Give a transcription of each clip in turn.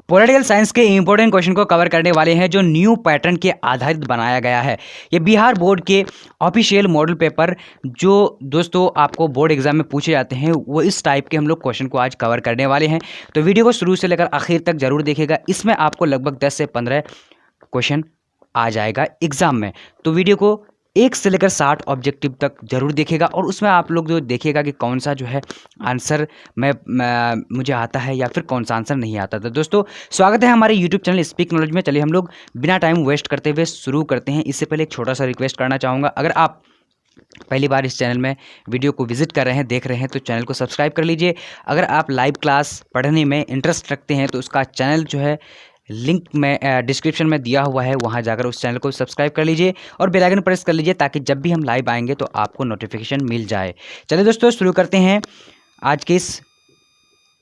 Political science के important question को cover करने वाले हैं जो न्यू पैटर्न के आधारित बनाया गया है। ये बिहार बोर्ड के ऑफिशियल मॉडल पेपर जो दोस्तों आपको बोर्ड एग्जाम में पूछे जाते हैं वो इस टाइप के हम लोग क्वेश्चन को आज कवर करने वाले हैं। तो वीडियो को शुरू से लेकर आखिर तक जरूर देखिएगा। इसमें आपको लगभग 10 से 15 क्वेश्चन आ जाएगा एग्जाम में। तो वीडियो को 1 से लेकर 60 ऑब्जेक्टिव तक जरूर देखेगा और उसमें आप लोग जो देखिएगा कि कौन सा जो है आंसर मुझे आता है या फिर कौन सा आंसर नहीं आता। तो दोस्तों स्वागत है हमारे यूट्यूब चैनल स्पीक नॉलेज में। चलिए हम लोग बिना टाइम वेस्ट करते हुए शुरू करते हैं। इससे पहले एक छोटा सा रिक्वेस्ट करना चाहूँगा, अगर आप पहली बार इस चैनल में वीडियो को विजिट कर रहे हैं, देख रहे हैं, तो चैनल को सब्सक्राइब कर लीजिए। अगर आप लाइव क्लास पढ़ने में इंटरेस्ट रखते हैं तो उसका चैनल जो है लिंक में डिस्क्रिप्शन में दिया हुआ है, वहां जाकर उस चैनल को सब्सक्राइब कर लीजिए और बेल आइकन प्रेस कर लीजिए ताकि जब भी हम लाइव आएंगे तो आपको नोटिफिकेशन मिल जाए। चलिए दोस्तों शुरू करते हैं आज के इस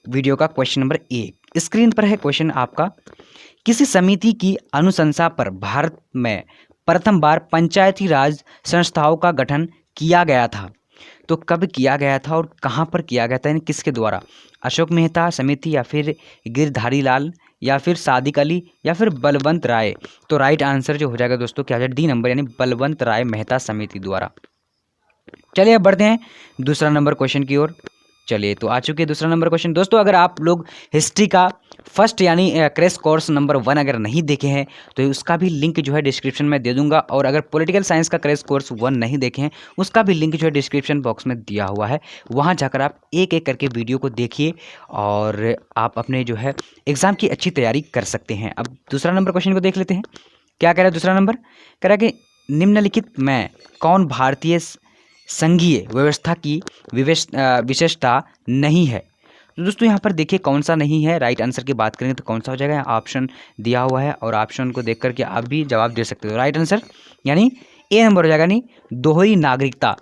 वीडियो का। क्वेश्चन नंबर 1 स्क्रीन पर है। क्वेश्चन आपका, किसी समिति की अनुशंसा पर भारत में प्रथम बार पंचायती राज संस्थाओं का गठन किया गया था। तो कब किया गया था और कहाँ पर किया गया था, यानी किसके द्वारा? अशोक मेहता समिति या फिर गिरधारी लाल या फिर सादिक अली या फिर बलवंत राय। तो राइट आंसर जो हो जाएगा दोस्तों क्या हो जाएगा, डी नंबर, यानी बलवंत राय मेहता समिति द्वारा। चलिए अब बढ़ते हैं दूसरा नंबर क्वेश्चन की ओर। चलिए तो आ चुके दूसरा नंबर क्वेश्चन। दोस्तों अगर आप लोग हिस्ट्री का फर्स्ट यानी क्रैश कोर्स नंबर 1 अगर नहीं देखे हैं तो उसका भी लिंक जो है डिस्क्रिप्शन में दे दूंगा, और अगर पॉलिटिकल साइंस का क्रैश कोर्स 1 नहीं देखे हैं उसका भी लिंक जो है डिस्क्रिप्शन बॉक्स में दिया हुआ है। वहां जाकर आप एक एक करके वीडियो को देखिए और आप अपने जो है एग्जाम की अच्छी तैयारी कर सकते हैं। अब दूसरा नंबर क्वेश्चन को देख लेते हैं। क्या कह रहा है दूसरा नंबर? कह रहा है कि निम्नलिखित में कौन भारतीय संघीय व्यवस्था की विशेषता नहीं है। तो दोस्तों यहाँ पर देखिए कौन सा नहीं है। राइट आंसर की बात करेंगे तो कौन सा हो जाएगा, ऑप्शन दिया हुआ है और ऑप्शन को देख करके आप भी जवाब दे सकते हो। राइट आंसर यानी ए नंबर हो जाएगा, यानी दोहरी नागरिकता।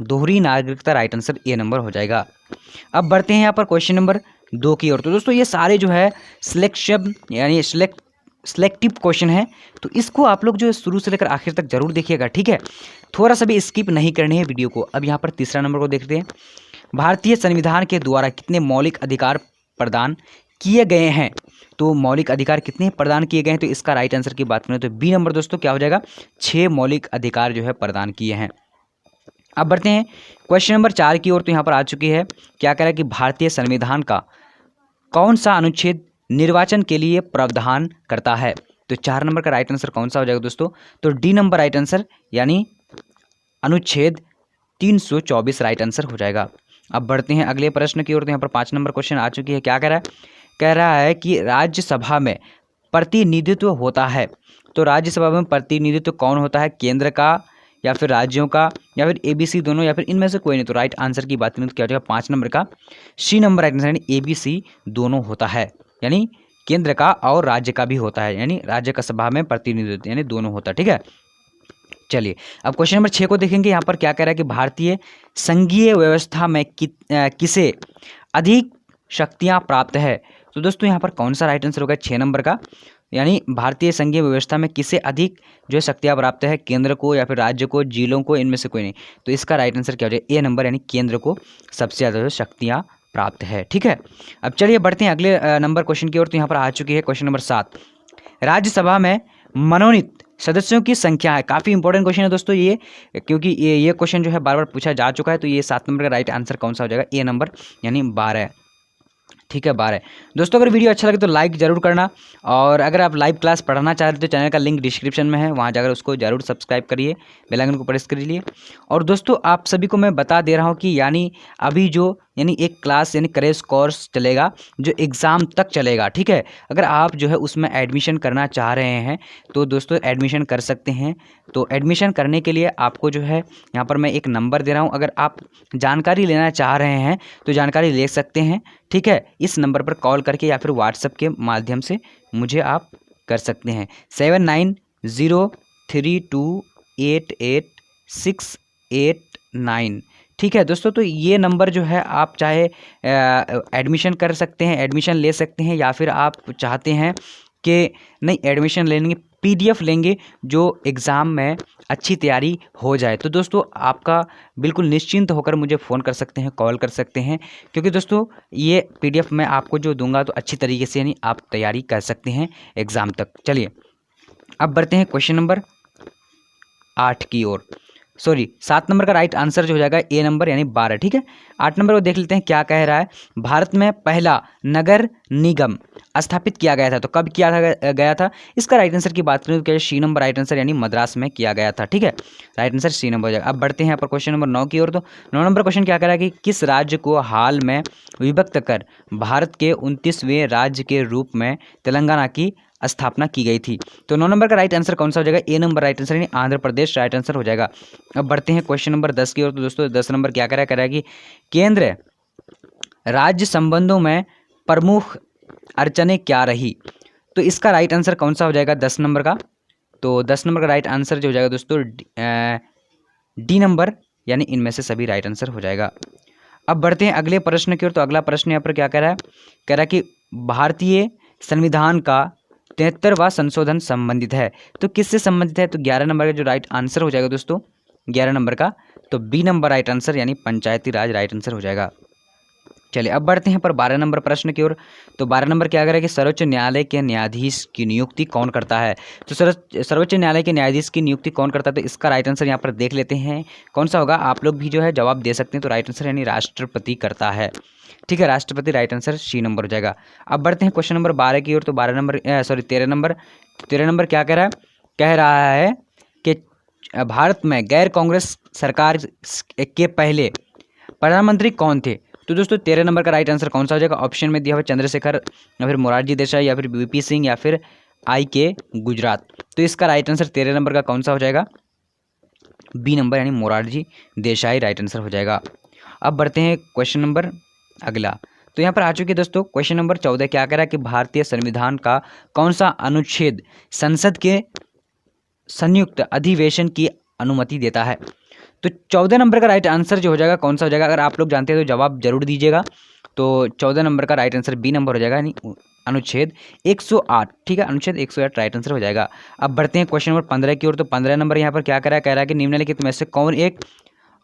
दोहरी नागरिकता राइट आंसर ए नंबर हो जाएगा। अब बढ़ते हैं यहाँ पर क्वेश्चन नंबर 2 की ओर। तो दोस्तों ये सारे जो है सिलेक्शन यानी सिलेक्टिव क्वेश्चन है, तो इसको आप लोग जो है शुरू से लेकर आखिर तक जरूर देखिएगा, ठीक है। थोड़ा सा भी स्किप नहीं करनी है वीडियो को। अब यहाँ पर तीसरा नंबर को देखते हैं। भारतीय संविधान के द्वारा कितने मौलिक अधिकार प्रदान किए गए हैं? तो मौलिक अधिकार कितने प्रदान किए गए हैं? तो इसका राइट आंसर की बात करें तो बी नंबर दोस्तों क्या हो जाएगा, 6 मौलिक अधिकार जो है प्रदान किए हैं। अब बढ़ते हैं क्वेश्चन नंबर 4 की ओर। तो यहाँ पर आ चुकी है। क्या कह रहा है कि भारतीय संविधान का कौन सा अनुच्छेद निर्वाचन के लिए प्रावधान करता है? तो 4 नंबर का राइट आंसर कौन सा हो जाएगा दोस्तों? तो डी नंबर राइट आंसर, यानी अनुच्छेद 324 राइट आंसर हो जाएगा। अब बढ़ते हैं अगले प्रश्न की ओर। तो यहाँ पर 5 नंबर क्वेश्चन आ चुकी है। क्या कह रहा है? कह रहा है कि राज्यसभा में प्रतिनिधित्व होता है। तो राज्यसभा में प्रतिनिधित्व कौन होता है, केंद्र का या फिर राज्यों का या फिर ABC दोनों या फिर इनमें से कोई नहीं? तो राइट आंसर की बात करें तो क्या हो जाएगा, 5 नंबर का सी नंबर राइट आंसर, यानी ABC दोनों होता है, यानी केंद्र का और राज्य का भी होता है, यानी राज्य का सभा में प्रतिनिधित्व यानी दोनों होता है, ठीक है। चलिए अब क्वेश्चन नंबर 6 को देखेंगे। यहाँ पर क्या कह रहा है कि भारतीय संघीय व्यवस्था में किसे अधिक शक्तियाँ प्राप्त है? तो दोस्तों यहाँ पर कौन सा राइट आंसर होगा, 6 नंबर का, यानी भारतीय संघीय व्यवस्था में किसे अधिक जो है शक्तियाँ प्राप्त है, केंद्र को या फिर राज्य को, जिलों को, इनमें से कोई नहीं? तो इसका राइट आंसर क्या हो जाएगा, ए नंबर, यानी केंद्र को सबसे ज़्यादा जो शक्तियाँ प्राप्त है, ठीक है। अब चलिए बढ़ते हैं अगले नंबर क्वेश्चन की ओर। तो यहाँ पर आ चुकी है क्वेश्चन नंबर 7। राज्यसभा में मनोनीत सदस्यों की संख्या है। काफ़ी इंपॉर्टेंट क्वेश्चन है दोस्तों ये, क्योंकि ये क्वेश्चन जो है बार बार पूछा जा चुका है। तो ये 7 नंबर का राइट आंसर कौन सा हो जाएगा, ए नंबर, यानी 12, ठीक है, 12। दोस्तों अगर वीडियो अच्छा लगे तो लाइक जरूर करना, और अगर आप लाइव क्लास पढ़ना चाह रहे हो तो चैनल का लिंक डिस्क्रिप्शन में है, वहां जाकर उसको जरूर सब्सक्राइब करिए, बेल आइकन को प्रेस कर लीजिए। और दोस्तों आप सभी को मैं बता दे रहा हूं कि यानी अभी जो यानी एक क्लास यानी क्रैश कोर्स चलेगा जो एग्ज़ाम तक चलेगा, ठीक है। अगर आप जो है उसमें एडमिशन करना चाह रहे हैं तो दोस्तों एडमिशन कर सकते हैं। तो एडमिशन करने के लिए आपको जो है यहाँ पर मैं एक नंबर दे रहा हूँ, अगर आप जानकारी लेना चाह रहे हैं तो जानकारी ले सकते हैं, ठीक है। इस नंबर पर कॉल करके या फिर व्हाट्सएप के माध्यम से मुझे आप कर सकते हैं, 7903288689, ठीक है दोस्तों। तो ये नंबर जो है आप चाहे एडमिशन कर सकते हैं, एडमिशन ले सकते हैं, या फिर आप चाहते हैं कि नहीं एडमिशन लेने PDF लेंगे जो एग्ज़ाम में अच्छी तैयारी हो जाए। तो दोस्तों आपका बिल्कुल निश्चिंत होकर मुझे फ़ोन कर सकते हैं, कॉल कर सकते हैं, क्योंकि दोस्तों ये PDF मैं आपको जो दूंगा तो अच्छी तरीके से यानी आप तैयारी कर सकते हैं एग्ज़ाम तक। चलिए अब बढ़ते हैं क्वेश्चन नंबर 8 की ओर। सॉरी 7 नंबर का राइट आंसर जो हो जाएगा ए नंबर यानी 12। ठीक है, 8 नंबर को देख लेते हैं क्या कह रहा है। भारत में पहला नगर निगम स्थापित किया गया था, तो कब किया गया था? इसका राइट आंसर की बात करें तो क्या सी नंबर राइट आंसर यानी मद्रास में किया गया था। ठीक है, राइट आंसर सी नंबर हो जाएगा। अब बढ़ते हैं यहाँ पर क्वेश्चन नंबर 9 की ओर। तो 9 नंबर क्वेश्चन क्या कह रहा है कि किस राज्य को हाल में विभक्त कर भारत के 29वें राज्य के रूप में तेलंगाना की स्थापना की गई थी? तो 9 नंबर का राइट आंसर कौन सा हो जाएगा? ए नंबर राइट आंसर यानी आंध्र प्रदेश राइट आंसर हो जाएगा। अब बढ़ते हैं क्वेश्चन नंबर 10 की ओर। तो दोस्तों 10 नंबर क्या कह रहा है कि केंद्र राज्य संबंधों में प्रमुख अड़चनें क्या रही? तो इसका राइट आंसर कौन सा हो जाएगा 10 नंबर का? तो 10 नंबर का राइट आंसर जो हो जाएगा दोस्तों डी नंबर यानी इनमें से सभी राइट आंसर हो जाएगा। अब बढ़ते हैं अगले प्रश्न की ओर। तो अगला प्रश्न यहाँ पर क्या कह रहा है? कह रहा है कि भारतीय संविधान का 73वां संशोधन संबंधित है, तो किससे संबंधित है? तो 11 नंबर का जो राइट आंसर हो जाएगा दोस्तों 11 नंबर का, तो बी नंबर राइट आंसर यानी पंचायती राज राइट आंसर हो जाएगा। चलिए अब बढ़ते हैं पर 12 नंबर प्रश्न की ओर। तो 12 नंबर क्या कह रहा है कि सर्वोच्च न्यायालय के न्यायाधीश की नियुक्ति कौन करता है? तो सर्वोच्च न्यायालय के न्यायाधीश की नियुक्ति कौन करता है? तो इसका राइट आंसर यहाँ पर देख लेते हैं कौन सा होगा। आप लोग भी जो है जवाब दे सकते हैं। तो राइट आंसर यानी राष्ट्रपति करता है। ठीक है, राष्ट्रपति राइट आंसर सी नंबर हो जाएगा। अब बढ़ते हैं क्वेश्चन नंबर 12 की ओर। तो 13 नंबर क्या कह रहा है? कह रहा है कि भारत में गैर कांग्रेस सरकार के पहले प्रधानमंत्री कौन थे? तो दोस्तों 13 नंबर का राइट आंसर कौन सा हो जाएगा? ऑप्शन में दिया हुआ चंद्रशेखर या फिर मोरारजी देसाई या फिर VP सिंह या फिर IK गुजरात। तो इसका राइट आंसर 13 नंबर का कौन सा हो जाएगा? बी नंबर यानी मोरारजी देसाई राइट आंसर हो जाएगा। अब बढ़ते हैं क्वेश्चन नंबर अगला। तो यहाँ पर आ चुके दोस्तों क्वेश्चन नंबर 14 क्या कह रहा है कि भारतीय संविधान का कौन सा अनुच्छेद संसद के संयुक्त अधिवेशन की अनुमति देता है? तो 14 नंबर का राइट आंसर जो हो जाएगा कौन सा हो जाएगा? अगर आप लोग जानते हैं तो जवाब जरूर दीजिएगा। तो 14 नंबर का राइट आंसर बी नंबर हो जाएगा यानी अनुच्छेद 108। ठीक है, अनुच्छेद 108 राइट आंसर हो जाएगा। अब बढ़ते हैं क्वेश्चन नंबर 15 की ओर। तो 15 नंबर यहाँ पर क्या कह रहा है कि निम्नलिखित में से कौन एक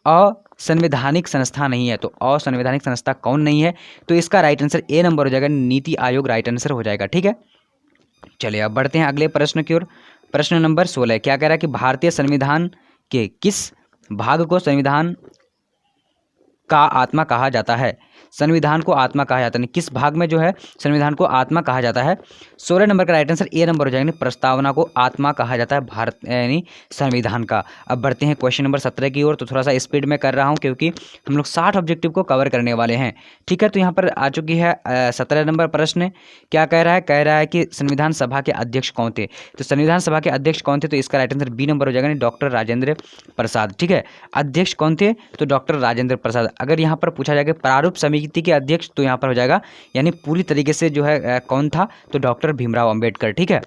असंवैधानिक संस्था नहीं है? तो असंवैधानिक संस्था कौन नहीं है? तो इसका राइट आंसर ए नंबर हो जाएगा, नीति आयोग राइट आंसर हो जाएगा। ठीक है, चलिए अब बढ़ते हैं अगले प्रश्न की ओर। प्रश्न नंबर 16 क्या कह रहा है कि भारतीय संविधान के किस भाग को संविधान का आत्मा कहा जाता है? संविधान को आत्मा कहा जाता है, किस भाग में जो है संविधान को आत्मा कहा जाता है? 16 नंबर का राइट आंसर ए नंबर हो जाएगा, प्रस्तावना को आत्मा कहा जाता है भारत यानी संविधान का। अब बढ़ते हैं क्वेश्चन नंबर 17 की ओर। तो थोड़ा सा स्पीड में कर रहा हूं क्योंकि हम लोग 60 ऑब्जेक्टिव को कवर करने वाले हैं। ठीक है, तो यहाँ पर आ चुकी है 17 नंबर प्रश्न। क्या कह रहा है? कह रहा है कि संविधान सभा के अध्यक्ष कौन थे? तो संविधान सभा के अध्यक्ष कौन थे? तो इसका राइट आंसर बी नंबर हो जाएगा, डॉक्टर राजेंद्र प्रसाद। ठीक है, अध्यक्ष कौन थे? तो डॉक्टर राजेंद्र प्रसाद। अगर यहाँ पर पूछा जाएगा प्रारूप समिति के अध्यक्ष, तो यहाँ पर हो जाएगा यानी पूरी तरीके से जो है कौन था? तो डॉक्टर भीमराव अंबेडकर। ठीक है,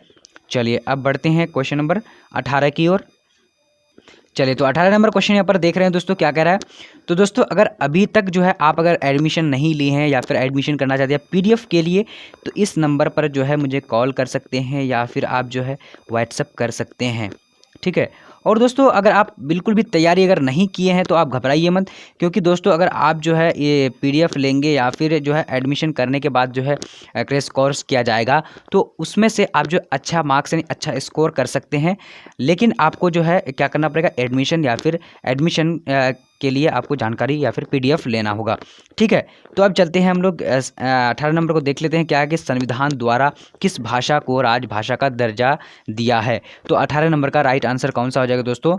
चलिए अब बढ़ते हैं क्वेश्चन नंबर 18 की ओर। चलिए तो 18 नंबर क्वेश्चन यहाँ पर देख रहे हैं दोस्तों क्या कह रहा है। तो दोस्तों अगर अभी तक जो है आप अगर एडमिशन नहीं लिए हैं या फिर एडमिशन करना चाहते हैं PDF के लिए, तो इस नंबर पर जो है मुझे कॉल कर सकते हैं या फिर आप जो है व्हाट्सअप कर सकते हैं। ठीक है, और दोस्तों अगर आप बिल्कुल भी तैयारी अगर नहीं किए हैं तो आप घबराइए मत, क्योंकि दोस्तों अगर आप जो है ये PDF लेंगे या फिर जो है एडमिशन करने के बाद जो है क्रैश कोर्स किया जाएगा, तो उसमें से आप जो अच्छा मार्क्स यानी अच्छा स्कोर कर सकते हैं। लेकिन आपको जो है क्या करना पड़ेगा? एडमिशन या फिर एडमिशन के लिए आपको जानकारी या फिर PDF लेना होगा। ठीक है, तो अब चलते हैं हम लोग 18 नंबर को देख लेते हैं क्या है कि संविधान द्वारा किस भाषा को राजभाषा का दर्जा दिया है? तो 18 नंबर का राइट आंसर कौन सा हो जाएगा दोस्तों?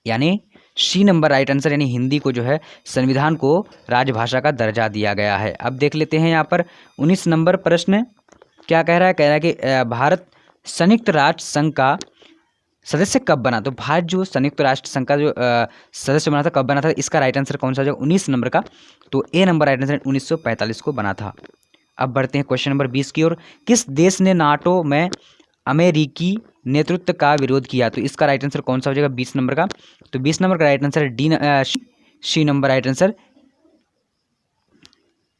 यानी सी नंबर राइट आंसर यानी हिंदी को जो है संविधान को राजभाषा का दर्जा दिया गया है। अब देख लेते हैं यहाँ पर 19 नंबर प्रश्न क्या कह रहा है? कह रहा है कि भारत संयुक्त राष्ट्र संघ का सदस्य कब बना? तो भारत जो संयुक्त राष्ट्र संघ का जो सदस्य बना था कब बना था? इसका राइट आंसर कौन सा हो जाएगा? 19 नंबर का, तो ए नंबर राइट आंसर 1945 को बना था। अब बढ़ते हैं क्वेश्चन नंबर 20 की ओर। किस देश ने नाटो में अमेरिकी नेतृत्व का विरोध किया? तो इसका राइट आंसर कौन सा हो जाएगा? 20 नंबर का, तो 20 नंबर का right answer C number right answer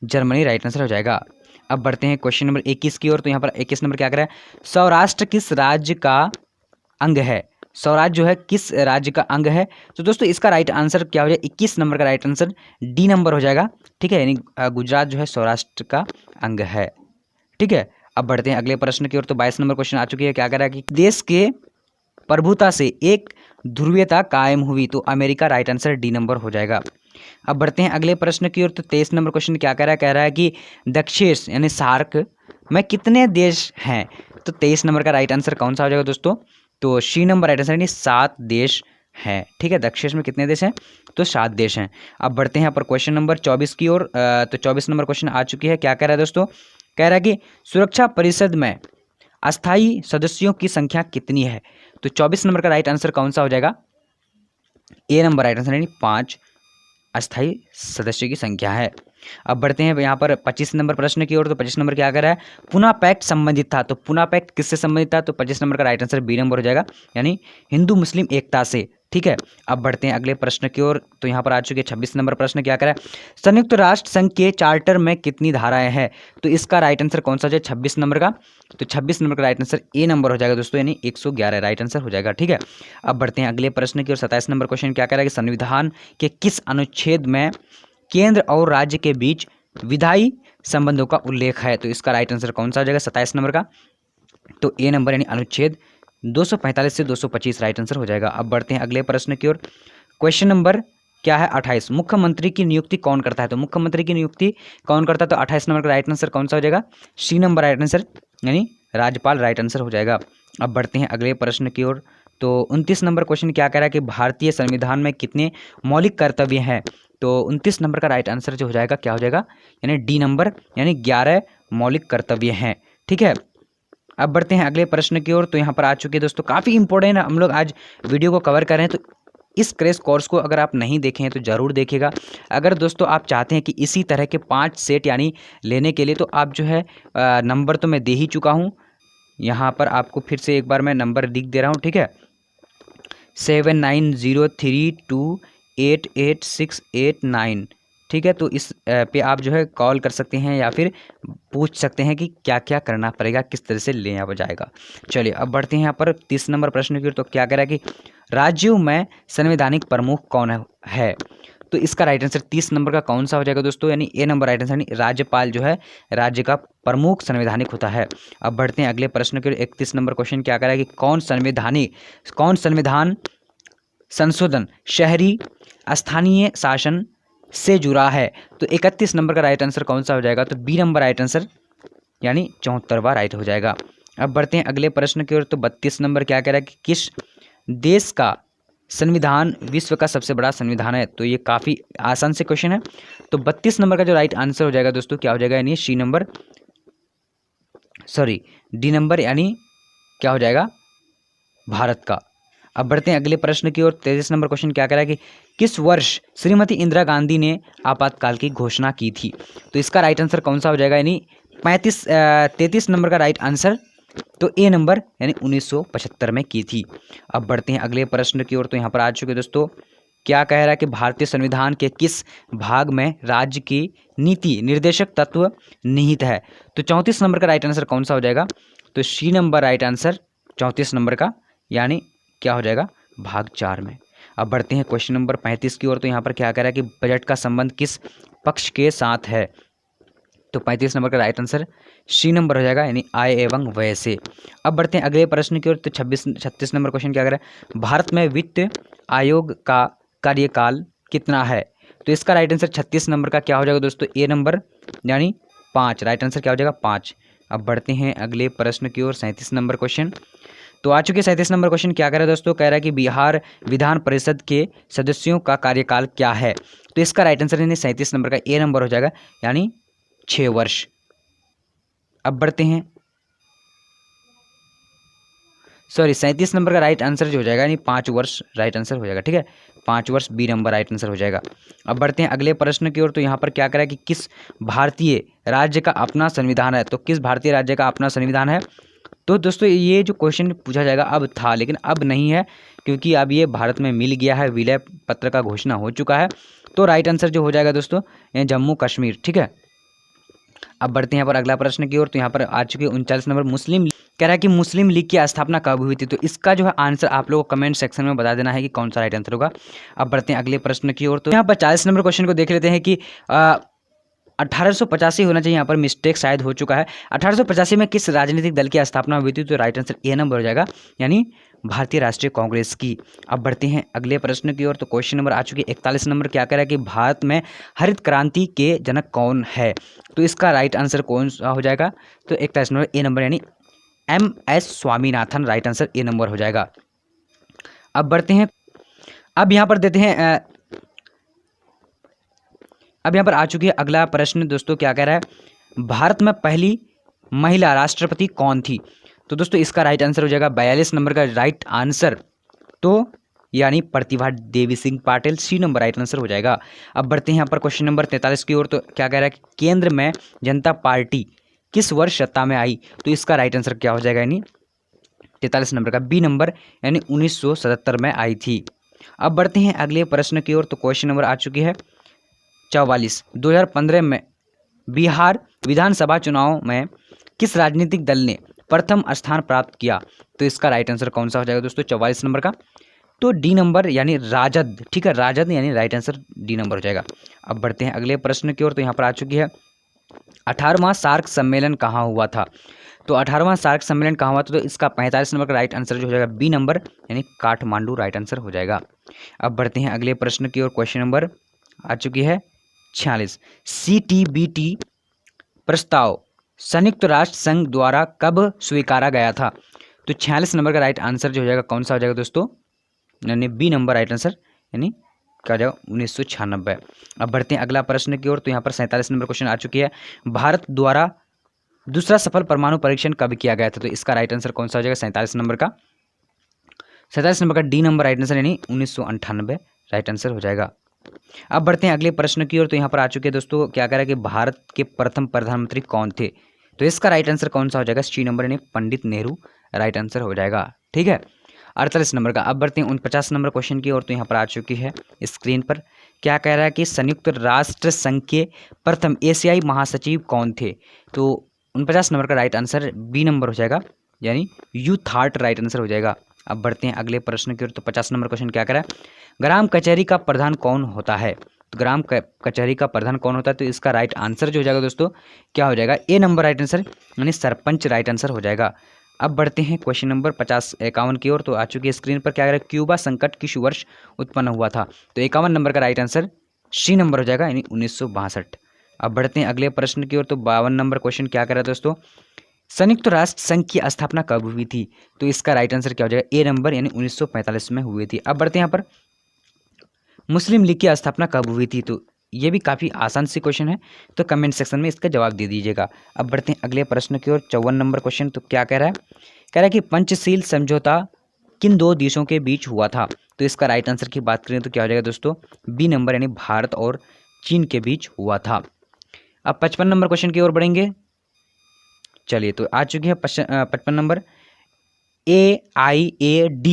Germany right answer हो जाएगा। अब बढ़ते हैं क्वेश्चन नंबर 21 की ओर। तो यहाँ पर 21 नंबर क्या कर रहा है, सौराष्ट्र किस राज्य का अंग है? सौराष्ट्र जो है किस राज्य का अंग है? तो दोस्तों इसका राइट आंसर क्या हो जाएगा, 21 नंबर का राइट आंसर डी नंबर हो जाएगा। ठीक है, यानी गुजरात जो है सौराष्ट्र का अंग है। ठीक है, अब बढ़ते हैं अगले प्रश्न की ओर। तो 22 नंबर क्वेश्चन आ चुकी है, क्या कह रहा है कि देश के प्रभुता से एक ध्रुवीयता कायम हुई? तो America right answer D number हो जाएगा। अब बढ़ते हैं अगले प्रश्न की ओर। तो 23 नंबर क्वेश्चन क्या कह रहा है कि दक्षिण यानी सार्क में कितने देश हैं? तो 23 नंबर का राइट आंसर कौन सा हो जाएगा दोस्तों? तो सी नंबर राइट आंसर यानी 7 देश हैं। ठीक है, दक्षिण में कितने देश हैं? तो 7 देश हैं। अब बढ़ते हैं यहाँ पर क्वेश्चन नंबर 24 की ओर। तो 24 नंबर क्वेश्चन आ चुकी है, क्या कह रहा है दोस्तों? कह रहा है कि सुरक्षा परिषद में अस्थायी सदस्यों की संख्या कितनी है? तो 24 नंबर का राइट आंसर कौन सा हो जाएगा? ए नंबर राइट आंसर यानी 5 अस्थायी सदस्यों की संख्या है। अब बढ़ते हैं यहाँ पर 25 नंबर प्रश्न की ओर। तो 25 नंबर क्या कर रहा है, पुना पैक्ट संबंधित था? तो पुना पैक्ट किससे संबंधित था? तो 25 नंबर का राइट आंसर बी नंबर हो जाएगा, यानी हिंदू मुस्लिम एकता से। ठीक है, अब बढ़ते हैं अगले प्रश्न की ओर। तो यहाँ पर आ चुके 26 नंबर प्रश्न क्या कर रहा है, संयुक्त राष्ट्र संघ के चार्टर में कितनी धाराएं हैं? तो इसका राइट आंसर कौन सा हो जाए 26 नंबर का? तो 26 नंबर का राइट आंसर ए नंबर हो जाएगा दोस्तों, यानी 111 राइट आंसर हो जाएगा। ठीक है, अब बढ़ते हैं अगले प्रश्न की ओर। 27 नंबर क्वेश्चन क्या कह रहा है कि संविधान के किस अनुच्छेद में केंद्र और राज्य के बीच विधायी संबंधों का उल्लेख है? तो इसका राइट आंसर कौन सा हो जाएगा 27 नंबर का? तो ए नंबर यानी अनुच्छेद 245 से 225 राइट आंसर हो जाएगा। अब बढ़ते हैं अगले प्रश्न की ओर। क्वेश्चन नंबर क्या है 28, मुख्यमंत्री की नियुक्ति कौन करता है? तो मुख्यमंत्री की नियुक्ति कौन करता है? तो 28 नंबर का राइट आंसर कौन सा हो जाएगा? सी नंबर राइट आंसर यानी राज्यपाल राइट आंसर हो जाएगा। अब बढ़ते हैं अगले प्रश्न की ओर। तो 29 नंबर क्वेश्चन क्या कह रहा है कि भारतीय संविधान में कितने मौलिक कर्तव्य हैं? तो 29 नंबर का राइट आंसर जो हो जाएगा क्या हो जाएगा, यानी डी नंबर यानी 11 मौलिक कर्तव्य हैं। ठीक है, अब बढ़ते हैं अगले प्रश्न की ओर। तो यहाँ पर आ चुके हैं दोस्तों, काफ़ी इंपॉर्टेंट है, हम लोग आज वीडियो को कवर कर रहे हैं। तो इस क्रैश कोर्स को अगर आप नहीं देखे हैं तो ज़रूर देखिएगा। अगर दोस्तों आप चाहते हैं कि इसी तरह के 5 सेट यानी लेने के लिए, तो आप जो है नंबर तो मैं दे ही चुका हूँ, यहाँ पर आपको फिर से एक बार मैं नंबर लिख दे रहा हूँ। ठीक है, 7903288689। ठीक है, तो इस पे आप जो है कॉल कर सकते हैं या फिर पूछ सकते हैं कि क्या क्या करना पड़ेगा, किस तरह से ले आ जाएगा। चलिए अब बढ़ते हैं यहाँ पर 30 नंबर प्रश्न की ओर। तो क्या कह रहा है कि राज्यों में संवैधानिक प्रमुख कौन है? तो इसका राइट आंसर 30 नंबर का कौन सा हो जाएगा दोस्तों, यानी ए नंबर राइट आंसर, यानी राज्यपाल जो है राज्य का प्रमुख संवैधानिक होता है। अब बढ़ते हैं अगले प्रश्न की ओर। 31 नंबर क्वेश्चन क्या कह रहा है कि कौन संविधान संशोधन शहरी स्थानीय शासन से जुड़ा है? तो 31 नंबर का राइट आंसर कौन सा हो जाएगा? तो बी नंबर राइट आंसर यानी 74वां राइट हो जाएगा। अब बढ़ते हैं अगले प्रश्न की ओर। तो 32 नंबर क्या कह रहा है कि किस देश का संविधान विश्व का सबसे बड़ा संविधान है? तो ये काफ़ी आसान से क्वेश्चन है। तो 32 नंबर का जो राइट आंसर हो जाएगा दोस्तों क्या हो जाएगा, यानी डी नंबर यानी क्या हो जाएगा, भारत का। अब बढ़ते हैं अगले प्रश्न की ओर। 33 नंबर क्वेश्चन क्या कह रहा है कि किस वर्ष श्रीमती इंदिरा गांधी ने आपातकाल की घोषणा की थी? तो इसका राइट आंसर कौन सा हो जाएगा, यानी 33 नंबर का राइट आंसर तो ए नंबर यानी 1975 में की थी। अब बढ़ते हैं अगले प्रश्न की ओर। तो यहाँ पर आ चुके दोस्तों, क्या कह रहा है कि भारतीय संविधान के किस भाग में राज्य की नीति निर्देशक तत्व निहित है? तो 34 नंबर का राइट आंसर कौन सा हो जाएगा? तो C number right answer 34 number का, यानी क्या हो जाएगा, भाग 4 में। अब बढ़ते हैं क्वेश्चन नंबर 35 की ओर। तो यहाँ पर क्या कह रहा है कि बजट का संबंध किस पक्ष के साथ है? तो 35 नंबर का राइट आंसर सी नंबर हो जाएगा, यानी आय एवं व्यय से। अब बढ़ते हैं अगले प्रश्न की ओर। तो 36 नंबर क्वेश्चन क्या कह रहा है, भारत में वित्त आयोग का कार्यकाल कितना है? तो इसका राइट आंसर 36 नंबर का क्या हो जाएगा दोस्तों, ए नंबर यानी 5 राइट आंसर क्या हो जाएगा 5। अब बढ़ते हैं अगले प्रश्न की ओर। 37 नंबर क्वेश्चन तो आ चुके। 37 नंबर क्वेश्चन क्या कह रहा है दोस्तों, कह रहा है कि बिहार विधान परिषद के सदस्यों का कार्यकाल क्या है? तो इसका राइट आंसर यानी 37 नंबर का ए नंबर हो जाएगा, यानी 6 वर्ष। अब बढ़ते हैं 37 नंबर का राइट आंसर जो हो जाएगा यानी 5 वर्ष राइट आंसर हो जाएगा। ठीक है, 5 वर्ष बी नंबर राइट आंसर हो जाएगा। अब बढ़ते हैं अगले प्रश्न की ओर। तो यहाँ पर क्या कह रहा है कि किस भारतीय राज्य का अपना संविधान है? तो किस भारतीय राज्य का अपना संविधान है? तो दोस्तों ये जो क्वेश्चन पूछा जाएगा अब था, लेकिन अब नहीं है, क्योंकि अब ये भारत में मिल गया है, विलय पत्र का घोषणा हो चुका है। तो राइट आंसर जो हो जाएगा दोस्तों ये जम्मू कश्मीर। ठीक है, अब बढ़ते हैं यहाँ पर अगला प्रश्न की ओर। तो यहाँ पर आ चुके 39 नंबर, मुस्लिम कह रहा है कि मुस्लिम लीग की स्थापना कब हुई थी। तो इसका जो है आंसर आप लोगों को कमेंट सेक्शन में बता देना है कि कौन सा राइट आंसर होगा। अब बढ़ते हैं अगले प्रश्न की ओर। तो यहाँ पर 40 नंबर क्वेश्चन को देख लेते हैं कि 1885 होना चाहिए, यहाँ पर मिस्टेक शायद हो चुका है। 1885 में किस राजनीतिक दल की स्थापना हुई थी। तो राइट आंसर ए नंबर हो जाएगा, यानी भारतीय राष्ट्रीय कांग्रेस की। अब बढ़ते हैं अगले प्रश्न की ओर। तो क्वेश्चन नंबर आ चुकी 41 नंबर, क्या कह रहा है कि भारत में हरित क्रांति के जनक कौन है। तो इसका राइट आंसर कौन सा हो जाएगा। तो 41 नंबर ए नंबर, यानी MS Swaminathan, right answer A number हो जाएगा। अब बढ़ते हैं, अब यहाँ पर देते हैं अब यहाँ पर आ चुकी है अगला प्रश्न दोस्तों, क्या कह रहा है भारत में पहली महिला राष्ट्रपति कौन थी। तो दोस्तों इसका राइट आंसर हो जाएगा 42 नंबर का राइट आंसर, तो यानी Pratibha Devi Singh Patil, C number right answer हो जाएगा। अब बढ़ते हैं यहाँ पर क्वेश्चन नंबर 43 की ओर। तो क्या कह रहा है कि केंद्र में जनता पार्टी किस वर्ष सत्ता में आई। तो इसका राइट आंसर क्या हो जाएगा, यानी 43 नंबर का बी नंबर, यानी 1977 में आई थी। अब बढ़ते हैं अगले प्रश्न की ओर। तो क्वेश्चन नंबर आ चुकी है 44, 2015 में बिहार विधानसभा चुनाव में किस राजनीतिक दल ने प्रथम स्थान प्राप्त किया। तो इसका राइट आंसर कौन सा हो जाएगा दोस्तों 44 नंबर का। तो डी नंबर, यानी राजद, ठीक है, राजद, यानी राइट आंसर डी नंबर हो जाएगा। अब बढ़ते हैं अगले प्रश्न की ओर। तो यहाँ पर आ चुकी है 18वां सार्क सम्मेलन कहाँ हुआ था। तो 18वां सार्क सम्मेलन कहाँ हुआ था। तो इसका 45 नंबर का राइट आंसर जो हो जाएगा बी नंबर, यानी काठमांडू, राइट आंसर हो जाएगा। अब बढ़ते हैं अगले प्रश्न की ओर। क्वेश्चन नंबर आ चुकी है 46, CTBT प्रस्ताव संयुक्त राष्ट्र संघ द्वारा कब स्वीकारा गया था। तो 46 नंबर का राइट आंसर जो हो जाएगा कौन सा हो जाएगा दोस्तों, यानी बी नंबर राइट आंसर, यानी क्या हो जाएगा 1996। अब बढ़ते हैं अगला प्रश्न की ओर। तो यहाँ पर 47 नंबर क्वेश्चन आ चुकी है, भारत द्वारा दूसरा सफल परमाणु परीक्षण कब किया गया था। तो इसका राइट आंसर कौन सा हो जाएगा 47 नंबर का, 47 नंबर का डी नंबर राइट आंसर, यानी 1998 राइट आंसर हो जाएगा। अब बढ़ते हैं अगले प्रश्न की ओर। तो यहाँ पर आ चुके हैं दोस्तों, क्या कह रहा है कि भारत के प्रथम प्रधानमंत्री कौन थे। तो इसका राइट आंसर कौन सा हो जाएगा, सी नंबर, यानी पंडित नेहरू, राइट आंसर हो जाएगा। ठीक है, 48 नंबर का। अब बढ़ते हैं 49 नंबर क्वेश्चन की ओर। तो यहाँ पर आ चुकी है स्क्रीन पर, क्या कह रहा है कि संयुक्त राष्ट्र संघ के प्रथम एशियाई महासचिव कौन थे। तो 49 नंबर का राइट आंसर बी नंबर हो जाएगा, यानी यूथार्ट, राइट आंसर हो जाएगा। अब बढ़ते हैं अगले प्रश्न की ओर। तो 50 नंबर क्वेश्चन क्या कह रहा है, ग्राम कचहरी का प्रधान कौन होता है। तो ग्राम कचहरी का प्रधान कौन होता है। तो इसका राइट आंसर जो हो जाएगा दोस्तों, क्या हो जाएगा, ए नंबर राइट आंसर, यानी सरपंच, राइट आंसर हो जाएगा। अब बढ़ते हैं क्वेश्चन नंबर 51 की ओर। तो आ चुकी है स्क्रीन पर, क्या कह रहा है क्यूबा संकट किस वर्ष उत्पन्न हुआ था। तो 51 नंबर का राइट आंसर सी नंबर हो जाएगा, यानी 1962। अब बढ़ते हैं अगले प्रश्न की ओर। तो 52 नंबर क्वेश्चन क्या कह रहा है दोस्तों, संयुक्त राष्ट्र संघ की स्थापना कब हुई थी। तो इसका राइट आंसर क्या हो जाएगा, ए नंबर, यानी 1945 में हुई थी। अब बढ़ते हैं यहाँ पर मुस्लिम लीग की स्थापना कब हुई थी। तो ये भी काफ़ी आसान सी क्वेश्चन है, तो कमेंट सेक्शन में इसका जवाब दे दीजिएगा। अब बढ़ते हैं अगले प्रश्न की ओर। 54 नंबर क्वेश्चन। तो क्या कह रहा है, कह रहा है कि पंचशील समझौता किन दो देशों के बीच हुआ था। तो इसका राइट आंसर की बात करें तो क्या हो जाएगा दोस्तों, बी नंबर, यानी भारत और चीन के बीच हुआ था। अब 55 नंबर क्वेश्चन की ओर बढ़ेंगे। चलिए, तो आ चुकी है 55 नंबर, AIADMK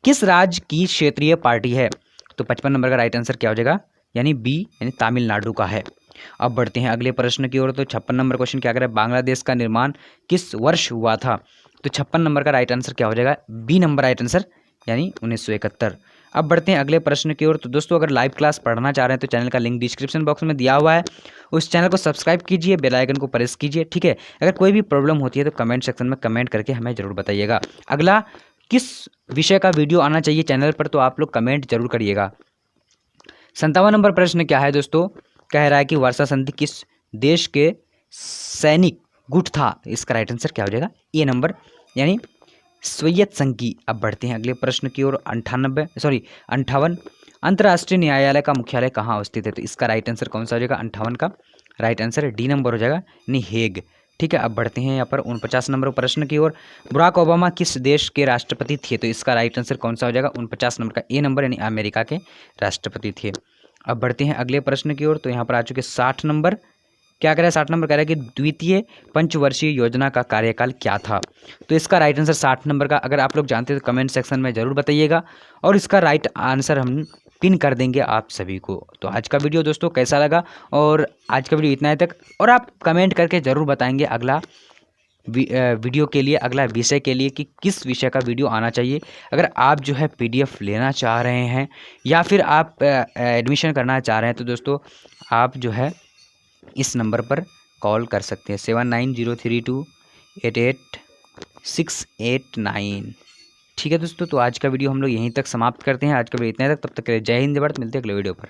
किस राज्य की क्षेत्रीय पार्टी है। तो 55 नंबर का राइट आंसर क्या हो जाएगा, यानी बी, यानी तमिलनाडु का है। अब बढ़ते हैं अगले प्रश्न की ओर। तो 56 नंबर क्वेश्चन क्या कर रहा है, बांग्लादेश का निर्माण किस वर्ष हुआ था। तो 56 नंबर का राइट आंसर क्या हो जाएगा, बी नंबर राइट आंसर, यानी 1971। अब बढ़ते हैं अगले प्रश्न की ओर। तो दोस्तों अगर लाइव क्लास पढ़ना चाह रहे हैं तो चैनल का लिंक डिस्क्रिप्शन बॉक्स में दिया हुआ है, उस चैनल को सब्सक्राइब कीजिए, बेल आइकन को प्रेस कीजिए। ठीक है, अगर कोई भी प्रॉब्लम होती है तो कमेंट सेक्शन में कमेंट करके हमें जरूर बताइएगा। अगला किस विषय का वीडियो आना चाहिए चैनल पर, तो आप लोग कमेंट जरूर करिएगा। 57 नंबर प्रश्न क्या है दोस्तों, कह रहा है कि वर्षा संधि किस देश के सैनिक गुट था। इसका राइट आंसर क्या हो जाएगा, ए नंबर, यानी सोवियत संघ की। अब बढ़ते हैं अगले प्रश्न की ओर। 58 अंतर्राष्ट्रीय न्यायालय का मुख्यालय कहाँ स्थित है। तो इसका राइट आंसर कौन सा हो जाएगा, 58 का राइट आंसर डी नंबर हो जाएगा, यानी हेग। ठीक है, अब बढ़ते हैं यहाँ पर 49 नंबर प्रश्न की ओर। बराक ओबामा किस देश के राष्ट्रपति थे। तो इसका राइट आंसर कौन सा हो जाएगा, 49 नंबर का ए नंबर, यानी अमेरिका के राष्ट्रपति थे। अब बढ़ते हैं अगले प्रश्न की ओर। तो यहाँ पर आ चुके 60 नंबर, क्या कह रहा है 60 नंबर कह रहा है कि द्वितीय पंचवर्षीय योजना का कार्यकाल क्या था। तो इसका राइट आंसर 60 नंबर का, अगर आप लोग जानते हैं तो कमेंट सेक्शन में जरूर बताइएगा। और इसका राइट आंसर हम पिन कर देंगे आप सभी को। तो आज का वीडियो दोस्तों कैसा लगा, और आज का वीडियो इतना है तक, और आप कमेंट करके ज़रूर बताएंगे अगला वीडियो के लिए, अगला विषय के लिए कि किस विषय का वीडियो आना चाहिए। अगर आप जो है PDF लेना चाह रहे हैं या फिर आप एडमिशन करना चाह रहे हैं तो दोस्तों आप जो है इस नंबर पर कॉल कर सकते हैं 7903288689। ठीक है दोस्तों, तो आज का वीडियो हम लोग यहीं तक समाप्त करते हैं। आज का वीडियो इतना तक, तब तक के लिए जय हिंद, जय भारत। मिलते हैं अगले वीडियो पर।